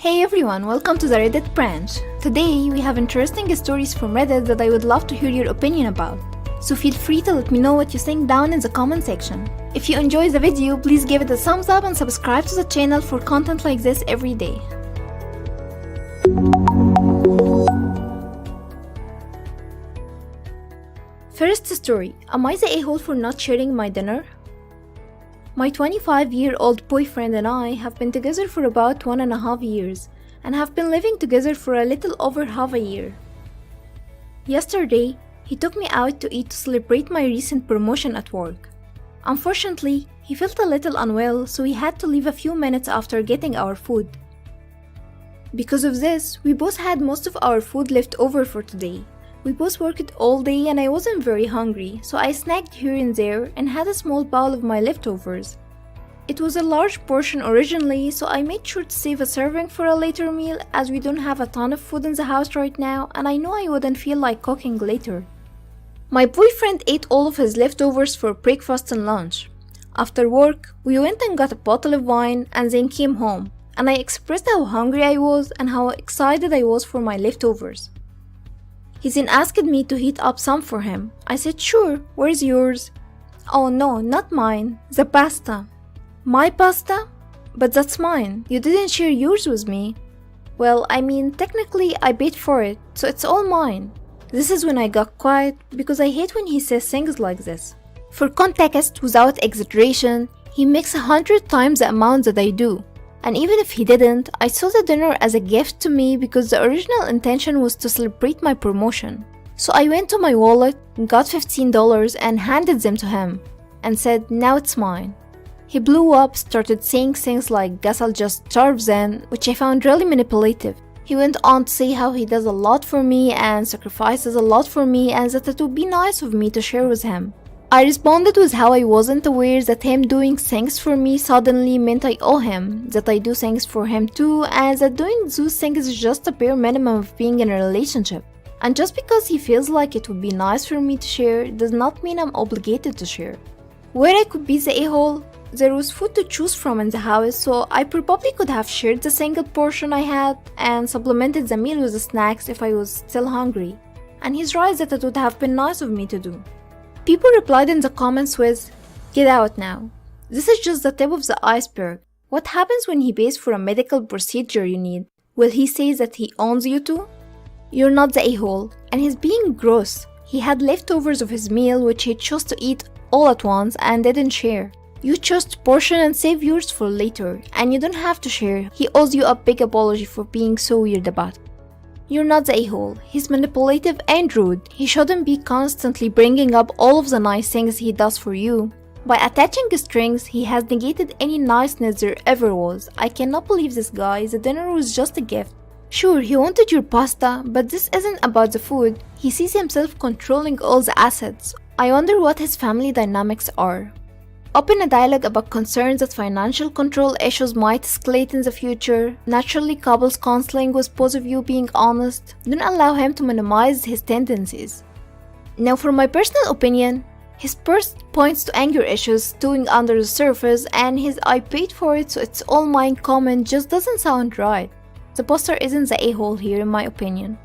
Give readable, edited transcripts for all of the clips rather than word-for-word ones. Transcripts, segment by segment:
Hey everyone, welcome to the Reddit branch. Today we have interesting stories from Reddit that I would love to hear your opinion about. So feel free to let me know what you think down in the comment section. If you enjoy the video, please give it a thumbs up and subscribe to the channel for content like this every day. First story, am I the a-hole for not sharing my dinner? My 25-year-old boyfriend and I have been together for about 1.5 years and have been living together for a little over half a year. Yesterday, he took me out to eat to celebrate my recent promotion at work. Unfortunately, he felt a little unwell, so he had to leave a few minutes after getting our food. Because of this, we both had most of our food left over for today. We both worked all day and I wasn't very hungry, so I snacked here and there and had a small bowl of my leftovers. It was a large portion originally, so I made sure to save a serving for a later meal as we don't have a ton of food in the house right now and I know I wouldn't feel like cooking later. My boyfriend ate all of his leftovers for breakfast and lunch. After work, we went and got a bottle of wine and then came home, and I expressed how hungry I was and how excited I was for my leftovers. He then asked me to heat up some for him. I said, sure, where's yours? Oh no, not mine, the pasta. My pasta? But that's mine, you didn't share yours with me. Well, I mean, technically I paid for it, so it's all mine. This is when I got quiet, because I hate when he says things like this. For context, without exaggeration, he makes 100 times the amount that I do. And even if he didn't, I saw the dinner as a gift to me because the original intention was to celebrate my promotion. So I went to my wallet, got $15 and handed them to him, and said, now it's mine. He blew up, started saying things like, guess I'll just starve then, which I found really manipulative. He went on to say how he does a lot for me and sacrifices a lot for me and that it would be nice of me to share with him. I responded with how I wasn't aware that him doing things for me suddenly meant I owe him, that I do things for him too, and that doing those things is just a bare minimum of being in a relationship. And just because he feels like it would be nice for me to share does not mean I'm obligated to share. Where I could be the a-hole, there was food to choose from in the house, so I probably could have shared the single portion I had and supplemented the meal with the snacks if I was still hungry. And he's right that it would have been nice of me to do. People replied in the comments with, get out now. This is just the tip of the iceberg. What happens when he pays for a medical procedure you need? Will he say that he owns you too? You're not the a-hole, and he's being gross. He had leftovers of his meal which he chose to eat all at once and didn't share. You chose to portion and save yours for later, and you don't have to share. He owes you a big apology for being so weird about it. You're not the a-hole. He's manipulative and rude. He shouldn't be constantly bringing up all of the nice things he does for you. By attaching strings, he has negated any niceness there ever was. I cannot believe this guy. The dinner was just a gift. Sure, he wanted your pasta, but this isn't about the food. He sees himself controlling all the assets. I wonder what his family dynamics are. Open a dialogue about concerns that financial control issues might escalate in the future. Naturally, couples counseling with both of you being honest. Don't allow him to minimize his tendencies. Now for my personal opinion, his first points to anger issues stewing under the surface and his I paid for it so it's all mine comment just doesn't sound right. The poster isn't the a-hole here in my opinion.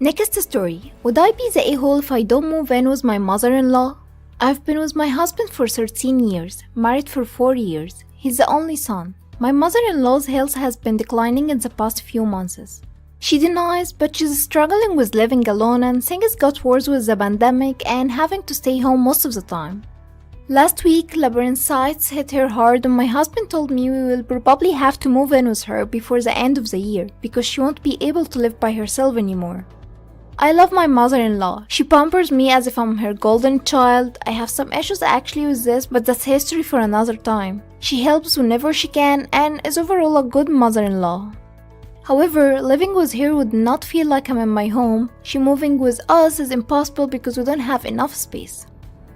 Next story. Would I be the a-hole if I don't move in with my mother-in-law? I've been with my husband for 13 years, married for 4 years. He's the only son. My mother-in-law's health has been declining in the past few months. She denies, but she's struggling with living alone and things got worse with the pandemic and having to stay home most of the time. Last week, labyrinthitis hit her hard and my husband told me we will probably have to move in with her before the end of the year because she won't be able to live by herself anymore. I love my mother-in-law. She pampers me as if I'm her golden child. I have some issues actually with this, but that's history for another time. She helps whenever she can and is overall a good mother-in-law. However, living with her would not feel like I'm in my home. She moving with us is impossible because we don't have enough space.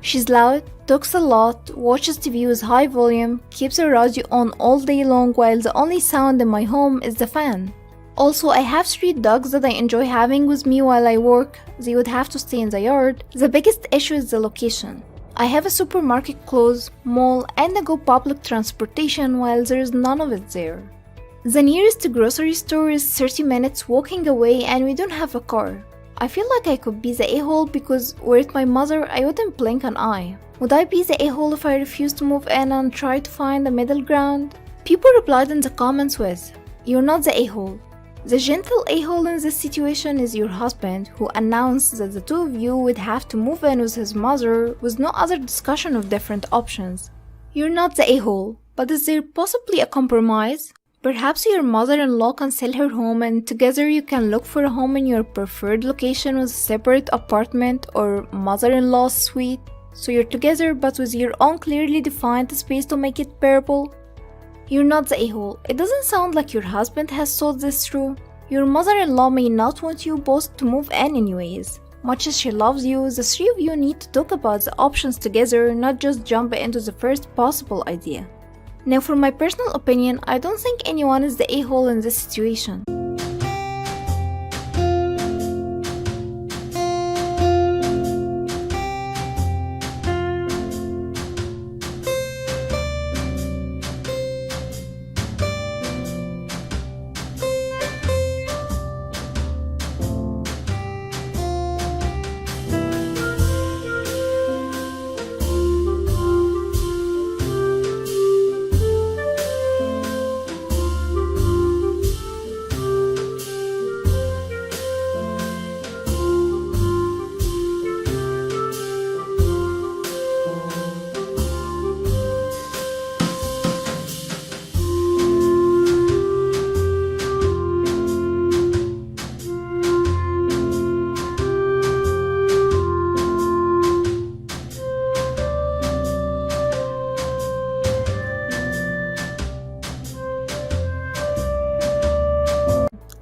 She's loud, talks a lot, watches TV with high volume, keeps her radio on all day long while the only sound in my home is the fan. Also, I have 3 dogs that I enjoy having with me while I work. They would have to stay in the yard. The biggest issue is the location. I have a supermarket close, mall, and I go public transportation while there is none of it there. The nearest grocery store is 30 minutes walking away and we don't have a car. I feel like I could be the a-hole because were it my mother, I wouldn't blink an eye. Would I be the a-hole if I refused to move in and try to find a middle ground? People replied in the comments with, "You're not the a-hole." The gentle a-hole in this situation is your husband, who announced that the two of you would have to move in with his mother with no other discussion of different options. You're not the a-hole, but is there possibly a compromise? Perhaps your mother-in-law can sell her home and together you can look for a home in your preferred location with a separate apartment or mother-in-law's suite. So you're together but with your own clearly defined space to make it bearable. You're not the a-hole. It doesn't sound like your husband has thought this through. Your mother-in-law may not want you both to move in anyways. Much as she loves you, the three of you need to talk about the options together, not just jump into the first possible idea. Now for my personal opinion, I don't think anyone is the a-hole in this situation.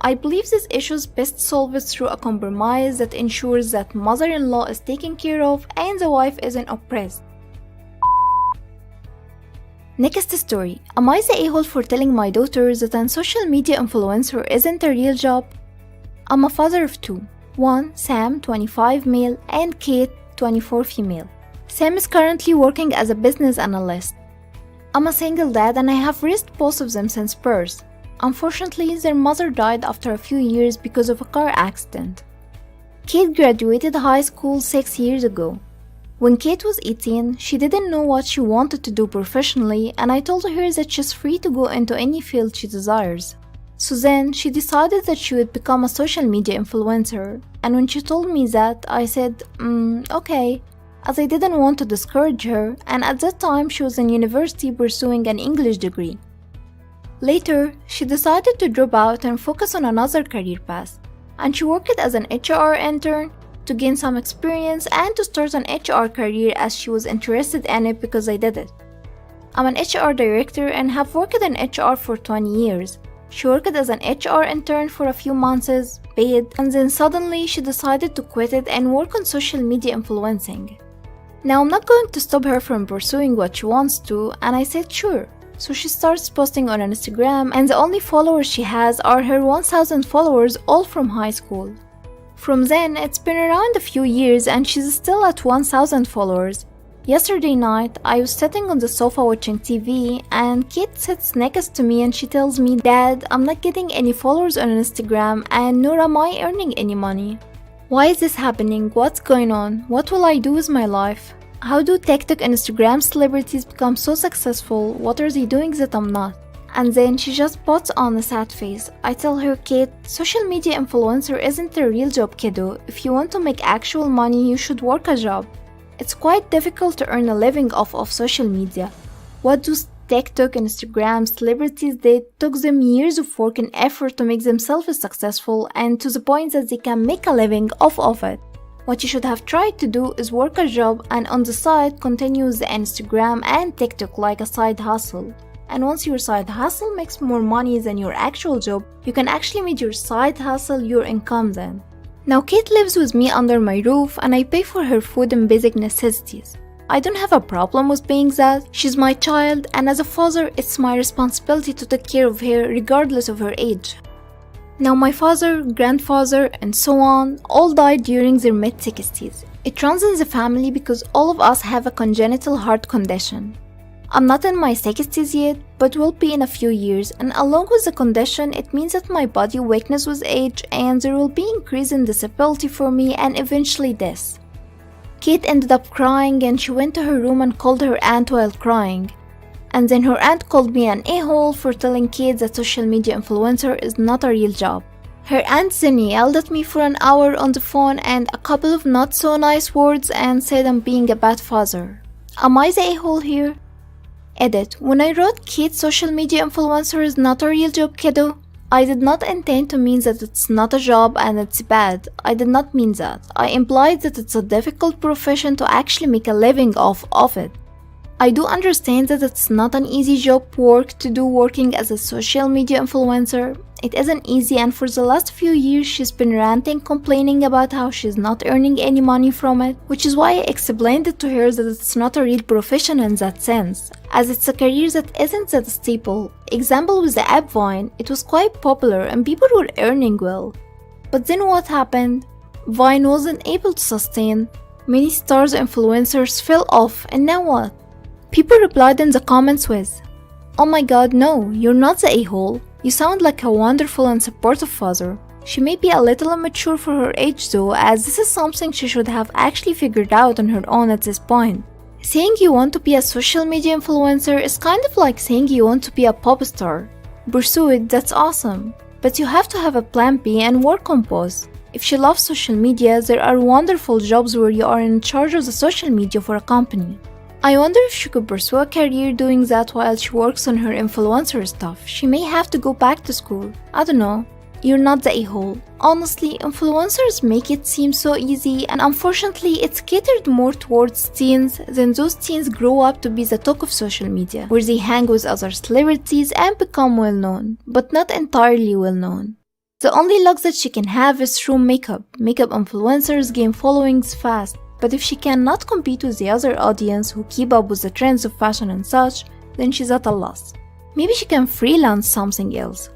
I believe this issue is best solved through a compromise that ensures that mother-in-law is taken care of and the wife isn't oppressed. Next story. Am I the a-hole for telling my daughter that a social media influencer isn't a real job? I'm a father of two. One, Sam, 25 male, and Kate, 24 female. Sam is currently working as a business analyst. I'm a single dad and I have raised both of them since birth. Unfortunately, their mother died after a few years because of a car accident. Kate graduated high school 6 years ago. When Kate was 18, she didn't know what she wanted to do professionally, and I told her that she's free to go into any field she desires. So then, she decided that she would become a social media influencer, and when she told me that, I said, okay, as I didn't want to discourage her, and at that time she was in university pursuing an English degree. Later, she decided to drop out and focus on another career path, and she worked as an HR intern to gain some experience and to start an HR career as she was interested in it because I did it. I'm an HR director and have worked in HR for 20 years. She worked as an HR intern for a few months, paid, and then suddenly she decided to quit it and work on social media influencing. Now I'm not going to stop her from pursuing what she wants to, and I said sure. So she starts posting on Instagram, and the only followers she has are her 1,000 followers, all from high school. From then, it's been around a few years and she's still at 1,000 followers. Yesterday night, I was sitting on the sofa watching TV and Kate sits next to me and she tells me, "Dad, I'm not getting any followers on Instagram and nor am I earning any money. Why is this happening? What's going on? What will I do with my life? How do TikTok and Instagram celebrities become so successful? What are they doing that I'm not?" And then she just puts on a sad face. I tell her, "Kate, social media influencer isn't a real job, kiddo. If you want to make actual money, you should work a job. It's quite difficult to earn a living off of social media. What do TikTok and Instagram celebrities did took them years of work and effort to make themselves successful and to the point that they can make a living off of it. What you should have tried to do is work a job and on the side continue the Instagram and TikTok like a side hustle. And once your side hustle makes more money than your actual job, you can actually make your side hustle your income then." Now Kate lives with me under my roof and I pay for her food and basic necessities. I don't have a problem with paying that. She's my child and as a father, it's my responsibility to take care of her regardless of her age. Now my father, grandfather, and so on all died during their mid-60s. It runs in the family because all of us have a congenital heart condition. I'm not in my 60s yet, but will be in a few years, and along with the condition, it means that my body weakness with age and there will be increase in disability for me and eventually death. Kate ended up crying and she went to her room and called her aunt while crying. And then her aunt called me an a-hole for telling Kate that social media influencer is not a real job. Her aunt then yelled at me for an hour on the phone and a couple of not so nice words and said I'm being a bad father. Am I the a-hole here? Edit. When I wrote Kate social media influencer is not a real job, kiddo, I did not intend to mean that it's not a job and it's bad. I did not mean that. I implied that it's a difficult profession to actually make a living off of it. I do understand that it's not an easy job work to do working as a social media influencer. It isn't easy, and for the last few years she's been ranting, complaining about how she's not earning any money from it, which is why I explained it to her that it's not a real profession in that sense, as it's a career that isn't that stable. Example with the app Vine, it was quite popular and people were earning well. But then what happened? Vine wasn't able to sustain. Many stars influencers fell off, and now what? People replied in the comments with, "Oh my god, no, you're not the a-hole. You sound like a wonderful and supportive father." She may be a little immature for her age though, as this is something she should have actually figured out on her own at this point. Saying you want to be a social media influencer is kind of like saying you want to be a pop star. Pursue it, that's awesome. But you have to have a plan B and work on both. If she loves social media, there are wonderful jobs where you are in charge of the social media for a company. I wonder if she could pursue a career doing that while she works on her influencer stuff. She may have to go back to school. I don't know. You're not the a-hole. Honestly, influencers make it seem so easy, and unfortunately it's catered more towards teens. Then those teens grow up to be the talk of social media, where they hang with other celebrities and become well known, but not entirely well known. The only luck that she can have is through makeup. Makeup influencers gain followings fast. But if she cannot compete with the other audience who keep up with the trends of fashion and such, then she's at a loss. Maybe she can freelance something else.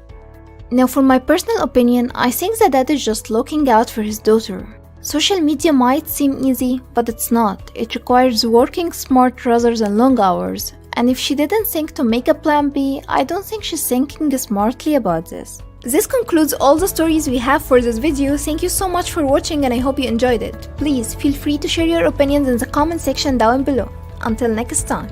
Now for my personal opinion, I think that dad is just looking out for his daughter. Social media might seem easy, but it's not. It requires working smart rather than long hours. And if she didn't think to make a plan B, I don't think she's thinking smartly about this. This concludes all the stories we have for this video. Thank you so much for watching and I hope you enjoyed it. Please feel free to share your opinions in the comment section down below. Until next time.